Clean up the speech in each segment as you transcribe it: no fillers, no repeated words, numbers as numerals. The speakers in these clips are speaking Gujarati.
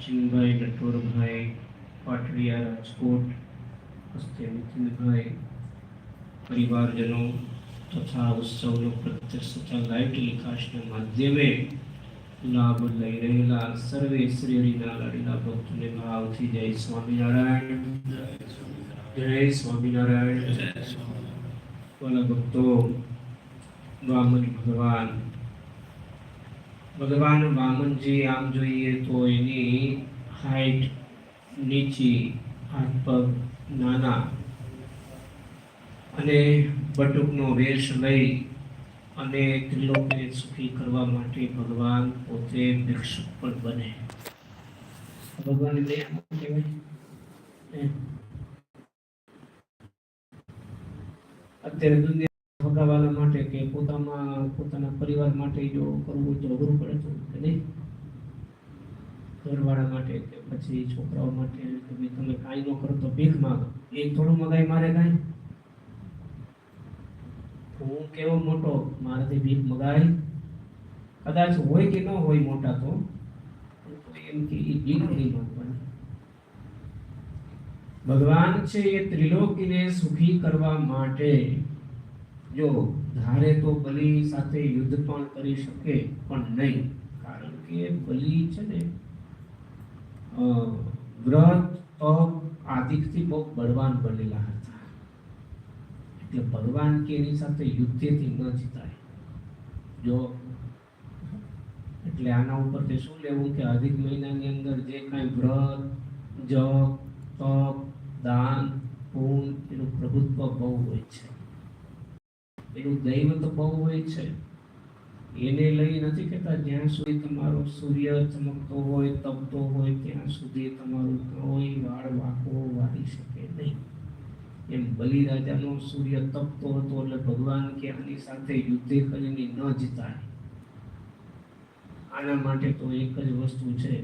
સચિનભાઈ નટવરભાઈ પાટડિયા રાજકોટ હસ્તે નીતિનભાઈ પરિવારજનો તથા ઉત્સવનો પ્રત્યક્ષ લાઈવ ટેલિકાસ્ટના માધ્યમે લાભ લઈ રહેલા સર્વે શ્રી હરિના લાડીલા ભક્તોને ભાવથી જય સ્વામિનારાયણ, જય સ્વામિનારાયણ. વાલા ભક્તો, વામન ભગવાન વામનજી આમ જોઈએ તો એની હાઈટ નીચી, હાથ પગ નાના અને બટુકનો વેશ લઈ અને ત્રિલોકને સુખી કરવા માટે ભગવાન પોતે ભિક્ષુક પણ બને. ભગવાનની દયા કહેવાય. અત્યારે દુનિયા ભગાવવા માટે કે પોતાના પરિવાર માટે જો કરવું તો અઘરું પડે તો કે નહીં, ઘરવાળા માટે કે પછી છોકરાઓ માટે કે ભાઈ તમે કાંઈ ન કરો તો ભીખ માંગો. એ થોડું મગાઈ મારે કાંઈ, હું કેવો મોટો મારાથી ભીખ મગાય, કદાચ હોય કે ન હોય મોટા તો એમ કે એ ભીખ નહીં માંગવાની. ભગવાન છે એ ત્રિલોકીને સુખી કરવા માટે જો ધારે તો બલિ સાથે યુદ્ધ પણ કરી શકે, પણ નહીં. કારણ કે બલિ છે ને વ્રત તપ આદિકથી બહુ બળવાન બનેલા હતા, એટલે ભગવાન કે એની સાથે યુદ્ધથી ન જીતાય. જો એટલે આના ઉપરથી શું લેવું કે અધિક મહિનાની અંદર જે કાંઈ વ્રત જપ તપ દાન પૂન એનું પ્રભુત્વ બહુ હોય છે, એનું દૈવત બહુ હોય છે. એને લઈ નથી કહેતા જ્યાં સુધી તમારો સૂર્ય ચમકતો હોય તપતો હોય ત્યાં સુધી તમારું કોઈ વાળ વાંકો વાળી શકે નહીં. એમ બલિરાજાનો સૂર્ય તપતો હતો એટલે ભગવાન કે આની સાથે યુદ્ધ કરીને ન જીતાય. આના માટે તો એક જ વસ્તુ છે,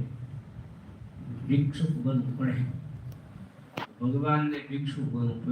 ભિક્ષુક બનવું પડે. ભગવાનને ભિક્ષુક બનવું પડે.